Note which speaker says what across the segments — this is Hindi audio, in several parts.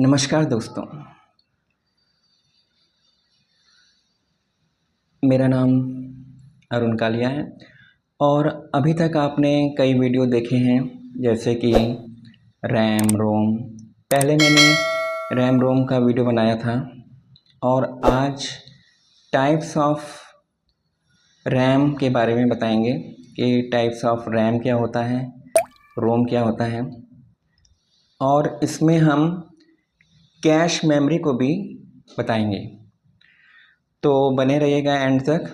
Speaker 1: नमस्कार दोस्तों, मेरा नाम अरुण कालिया है और अभी तक आपने कई वीडियो देखे हैं जैसे कि रैम रोम। पहले मैंने रैम रोम का वीडियो बनाया था और आज टाइप्स ऑफ रैम के बारे में बताएंगे कि टाइप्स ऑफ रैम क्या होता है, रोम क्या होता है और इसमें हम कैश मेमोरी को भी बताएंगे। तो बने रहिएगा एंड तक।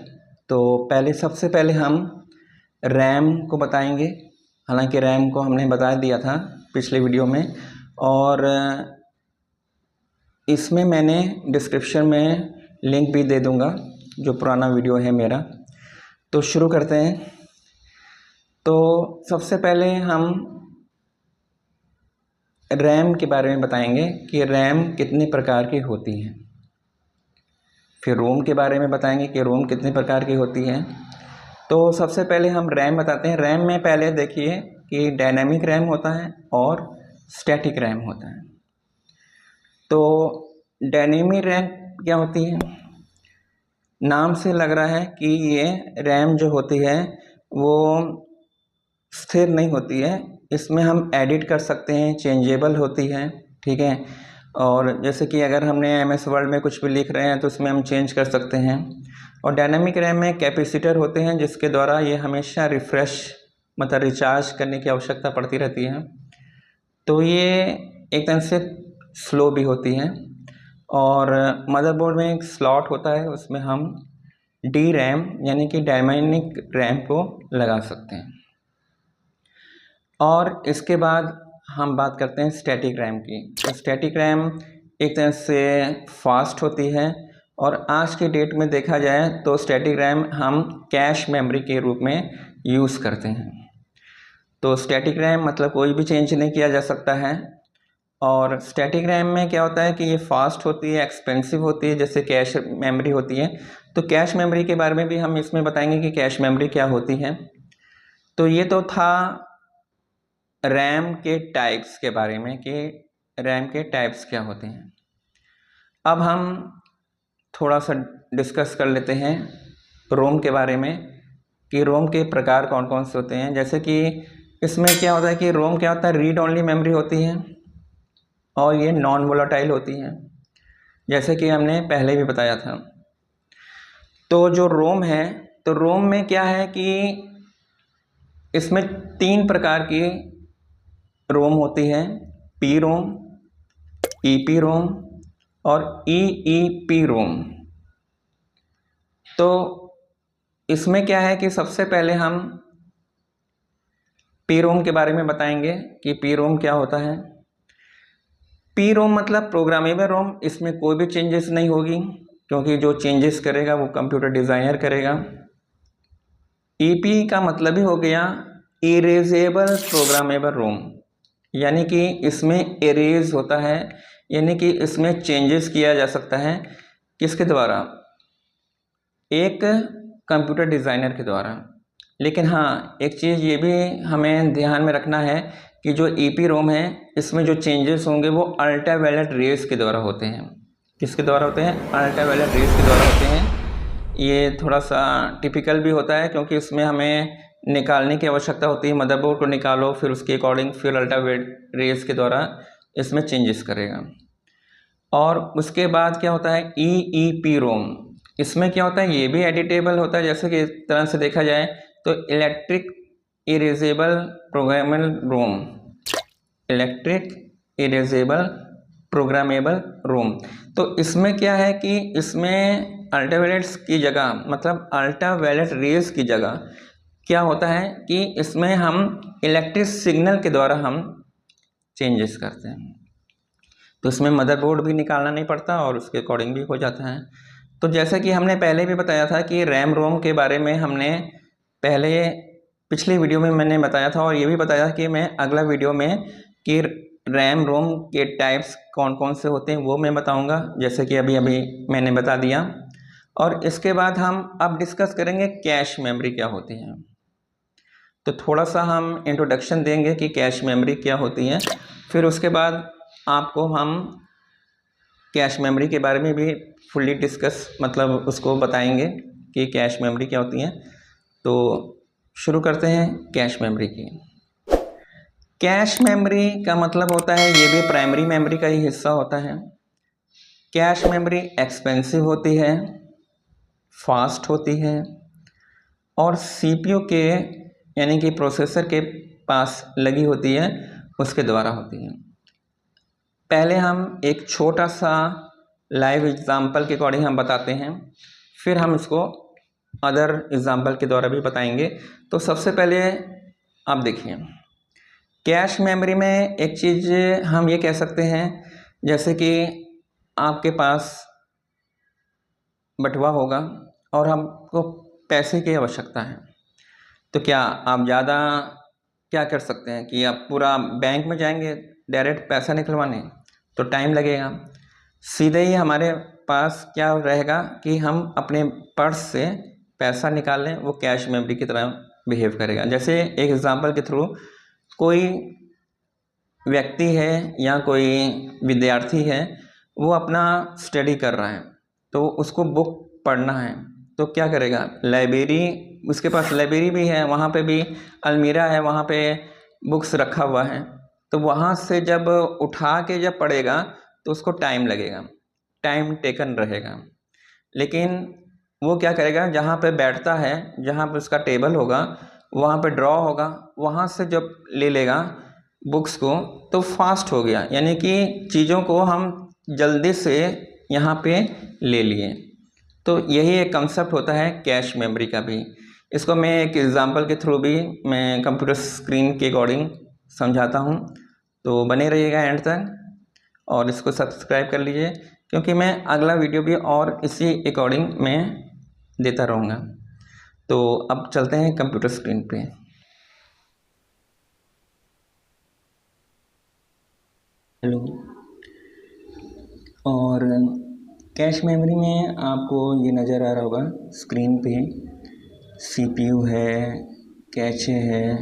Speaker 1: तो सबसे पहले हम रैम को बताएंगे। हालांकि रैम को हमने बता दिया था पिछले वीडियो में और इसमें मैंने डिस्क्रिप्शन में लिंक भी दे दूंगा जो पुराना वीडियो है मेरा। तो शुरू करते हैं। तो सबसे पहले हम रैम के बारे में बताएंगे कि रैम कितने प्रकार की होती है। फिर रोम के बारे में बताएंगे कि रोम कितने प्रकार की होती है। तो सबसे पहले हम रैम बताते हैं। रैम में पहले देखिए कि डायनामिक रैम होता है और स्टैटिक रैम होता है। तो डायनेमिक रैम क्या होती है? नाम से लग रहा है कि ये रैम जो होती है वो स्थिर नहीं होती है। इसमें हम एडिट कर सकते हैं, चेंजेबल होती है, ठीक है। और जैसे कि अगर हमने MS वर्ड में कुछ भी लिख रहे हैं तो उसमें हम चेंज कर सकते हैं। और डायनामिक रैम में कैपेसिटर होते हैं जिसके द्वारा ये हमेशा रिफ़्रेश मतलब रिचार्ज करने की आवश्यकता पड़ती रहती है। तो ये एक तरह से स्लो भी होती है। और मदरबोर्ड में एक स्लॉट होता है, उसमें हम डी रैम यानी कि डायनामिक रैम को लगा सकते हैं। और इसके बाद हम बात करते हैं स्टैटिक रैम की। तो स्टैटिक रैम एक तरह से फास्ट होती है और आज के डेट में देखा जाए तो स्टैटिक रैम हम कैश मेमोरी के रूप में यूज़ करते हैं। तो स्टैटिक रैम मतलब कोई भी चेंज नहीं किया जा सकता है। और स्टैटिक रैम में क्या होता है कि ये फास्ट होती है, एक्सपेंसिव होती है, जैसे कैश मेमोरी होती है। तो कैश मेमोरी के बारे में भी हम इसमें बताएंगे कि कैश मेमोरी क्या होती है। तो ये तो था रैम के टाइप्स के बारे में कि रैम के टाइप्स क्या होते हैं। अब हम थोड़ा सा डिस्कस कर लेते हैं रोम के बारे में कि रोम के प्रकार कौन कौन से होते हैं। जैसे कि इसमें क्या होता है कि रोम क्या होता है, रीड ओनली मेमोरी होती है और ये नॉन वोलेटाइल होती है, जैसे कि हमने पहले भी बताया था। तो जो रोम है, तो रोम में क्या है कि इसमें 3 प्रकार की रोम होती है, पी रोम, ईपी रोम और ईईपी रोम। तो इसमें क्या है कि सबसे पहले हम पी रोम के बारे में बताएंगे कि पी रोम क्या होता है। पी रोम मतलब प्रोग्रामेबल रोम। इसमें कोई भी चेंजेस नहीं होगी क्योंकि जो चेंजेस करेगा वो कंप्यूटर डिज़ाइनर करेगा। ईपी का मतलब ही हो गया इरेजेबल प्रोग्रामेबल रोम, यानी कि इसमें इरेज होता है, यानी कि इसमें चेंजेस किया जा सकता है। किसके द्वारा? एक कंप्यूटर डिज़ाइनर के द्वारा। लेकिन हाँ, एक चीज़ ये भी हमें ध्यान में रखना है कि जो ईपी रोम है इसमें जो चेंजेस होंगे वो अल्ट्रावायलेट रेस के द्वारा होते हैं। किसके द्वारा होते हैं? अल्ट्रावायलेट रेस के द्वारा होते हैं। ये थोड़ा सा टिपिकल भी होता है क्योंकि इसमें हमें निकालने की आवश्यकता होती है। मदरबोर्ड को निकालो, फिर उसके अकॉर्डिंग फिर अल्ट्रावायलेट रेस के द्वारा इसमें चेंजेस करेगा। और उसके बाद क्या होता है? ईईपी रोम। इसमें क्या होता है? ये भी एडिटेबल होता है। जैसे कि इस तरह से देखा जाए तो इलेक्ट्रिक इरेजेबल प्रोग्रामेबल रोम, इलेक्ट्रिक इरेजेबल प्रोग्रामेबल रोम। तो इसमें क्या है कि इसमें अल्ट्रावायलेट्स की जगह मतलब अल्ट्रावायलेट रेज की जगह क्या होता है कि इसमें हम इलेक्ट्रिक सिग्नल के द्वारा हम चेंजेस करते हैं। तो इसमें मदरबोर्ड भी निकालना नहीं पड़ता और उसके अकॉर्डिंग भी हो जाता है। तो जैसा कि हमने पहले भी बताया था कि रैम रोम के बारे में हमने पहले पिछली वीडियो में मैंने बताया था और ये भी बताया कि मैं अगला वीडियो में कि रैम रोम के टाइप्स कौन कौन से होते हैं वो मैं बताऊंगा, जैसे कि अभी मैंने बता दिया। और इसके बाद हम अब डिस्कस करेंगे कैश मेमोरी क्या होती है। तो थोड़ा सा हम इंट्रोडक्शन देंगे कि कैश मेमोरी क्या होती है, फिर उसके बाद आपको हम कैश मेमोरी के बारे में भी फुल्ली डिस्कस मतलब उसको बताएंगे कि कैश मेमोरी क्या होती है। तो शुरू करते हैं कैश मेमोरी की। कैश मेमोरी का मतलब होता है, ये भी प्राइमरी मेमोरी का ही हिस्सा होता है। कैश मेमोरी एक्सपेंसिव होती है, फास्ट होती है और सीपीयू के यानी कि प्रोसेसर के पास लगी होती है, उसके द्वारा होती है। पहले हम एक छोटा सा लाइव एग्जांपल के अकॉर्डिंग हम बताते हैं, फिर हम इसको अदर एग्जांपल के द्वारा भी बताएंगे। तो सबसे पहले आप देखिए, कैश मेमोरी में एक चीज़ हम ये कह सकते हैं, जैसे कि आपके पास बटुआ होगा और हमको पैसे की आवश्यकता है, तो क्या आप ज़्यादा क्या कर सकते हैं कि आप पूरा बैंक में जाएंगे डायरेक्ट पैसा निकलवाने, तो टाइम लगेगा। सीधे ही हमारे पास क्या रहेगा कि हम अपने पर्स से पैसा निकाल लें, वो कैश मेमोरी की तरह बिहेव करेगा। जैसे एक एग्जांपल के थ्रू, कोई व्यक्ति है या कोई विद्यार्थी है, वो अपना स्टडी कर रहा है, तो उसको बुक पढ़ना है, तो क्या करेगा, लाइब्रेरी, उसके पास लाइब्रेरी भी है, वहाँ पे भी अलमीरा है, वहाँ पे बुक्स रखा हुआ है, तो वहाँ से जब उठा के जब पढ़ेगा तो उसको टाइम लगेगा, टाइम टेकन रहेगा। लेकिन वो क्या करेगा, जहाँ पे बैठता है, जहाँ पे उसका टेबल होगा, वहाँ पे ड्रॉ होगा, वहाँ से जब ले लेगा बुक्स को, तो फास्ट हो गया, यानी कि चीज़ों को हम जल्दी से यहाँ पे ले लिए। तो यही एक कंसेप्ट होता है कैश मेमोरी का भी। इसको मैं एक एग्जांपल के थ्रू भी मैं कंप्यूटर स्क्रीन के अकॉर्डिंग समझाता हूँ, तो बने रहिएगा एंड तक और इसको सब्सक्राइब कर लीजिए, क्योंकि मैं अगला वीडियो भी और इसी अकॉर्डिंग मैं देता रहूँगा। तो अब चलते हैं कंप्यूटर स्क्रीन पे। हेलो, और कैश मेमोरी में आपको ये नज़र आ रहा होगा स्क्रीन पे, सीपीयू है, कैचे है,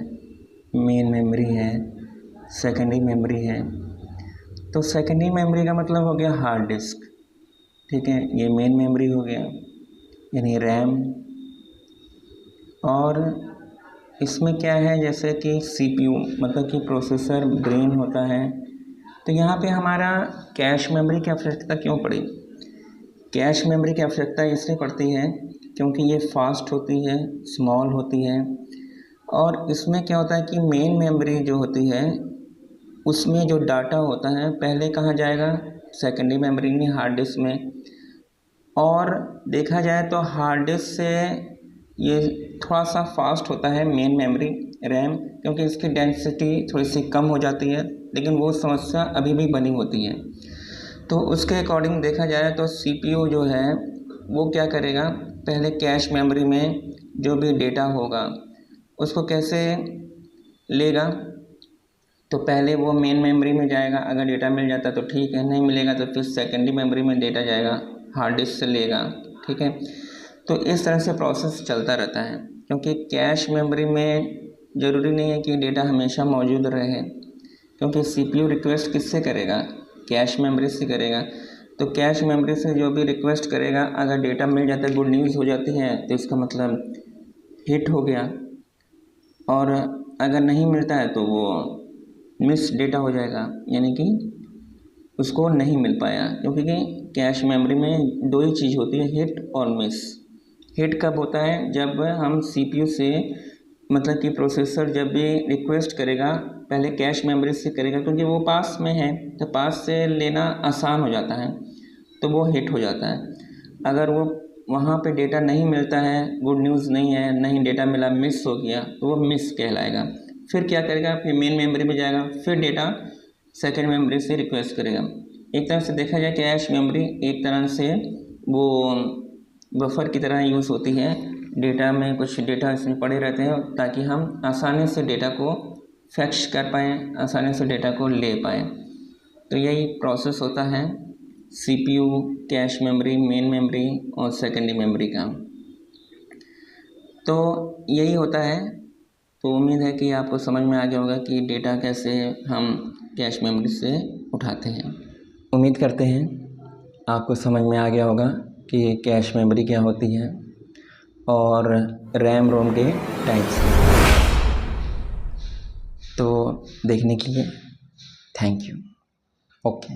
Speaker 1: मेन मेमोरी है, सेकेंडरी मेमोरी है। तो सेकेंडरी मेमोरी का मतलब हो गया हार्ड डिस्क, ठीक है। ये मेन मेमोरी हो गया यानी रैम, और इसमें क्या है, जैसे कि सीपीयू मतलब कि प्रोसेसर ब्रेन होता है। तो यहाँ पे हमारा कैश मेमोरी की आवश्यकता क्यों पड़ी? कैश मेमोरी की आवश्यकता इसलिए पड़ती है क्योंकि ये फास्ट होती है, स्मॉल होती है, और इसमें क्या होता है कि मेन मेमोरी जो होती है उसमें जो डाटा होता है पहले कहाँ जाएगा, सेकेंडरी मेमोरी में, हार्ड डिस्क में। और देखा जाए तो हार्ड डिस्क से ये थोड़ा सा फास्ट होता है मेन मेमोरी रैम, क्योंकि इसकी डेंसिटी थोड़ी सी कम हो जाती है, लेकिन वो समस्या अभी भी बनी होती है। तो उसके अकॉर्डिंग देखा जाए तो सीपीयू जो है वो क्या करेगा, पहले कैश मेमोरी में जो भी डेटा होगा उसको कैसे लेगा, तो पहले वो मेन मेमोरी में जाएगा, अगर डेटा मिल जाता तो ठीक है, नहीं मिलेगा तो फिर सेकेंडरी मेमोरी में डेटा जाएगा, हार्ड डिस्क से लेगा, ठीक है। तो इस तरह से प्रोसेस चलता रहता है, क्योंकि कैश मेमोरी में ज़रूरी नहीं है कि डेटा हमेशा मौजूद रहे, क्योंकि सीपीयू रिक्वेस्ट किससे करेगा, कैश मेमोरी से करेगा। तो कैश मेमोरी से जो भी रिक्वेस्ट करेगा, अगर डेटा मिल जाता है, गुड न्यूज़ हो जाती है, तो इसका मतलब हिट हो गया, और अगर नहीं मिलता है तो वो मिस डेटा हो जाएगा, यानी कि उसको नहीं मिल पाया। क्योंकि कैश मेमोरी में दो ही चीज़ होती है, हिट और मिस। हिट कब होता है, जब हम सीपीयू से मतलब कि प्रोसेसर जब भी रिक्वेस्ट करेगा पहले कैश मेमोरी से करेगा, क्योंकि वो पास में है तो पास से लेना आसान हो जाता है, तो वो हिट हो जाता है। अगर वो वहाँ पे डेटा नहीं मिलता है, गुड न्यूज़ नहीं है, नहीं डेटा मिला, मिस हो गया, तो वो मिस कहलाएगा। फिर क्या करेगा, फिर मेन मेमोरी में जाएगा, फिर डेटा सेकेंड मेमोरी से रिक्वेस्ट करेगा। एक तरह से देखा जाए कैश मेमोरी एक तरह से वो बफर की तरह यूज़ होती है, डेटा में कुछ डेटा इसमें पड़े रहते हैं ताकि हम आसानी से डेटा को फैक्श कर पाएँ, आसानी से डेटा को ले पाएँ। तो यही प्रोसेस होता है CPU, cache memory, main memory और सेकेंडरी मेमोरी का। तो यही होता है। तो उम्मीद है कि आपको समझ में आ गया होगा कि डेटा कैसे हम कैश मेमोरी से उठाते हैं। उम्मीद करते हैं आपको समझ में आ गया होगा कि कैश मेमोरी क्या होती है और रैम रोम के टाइप्स। तो देखने के लिए थैंक यू। ओके।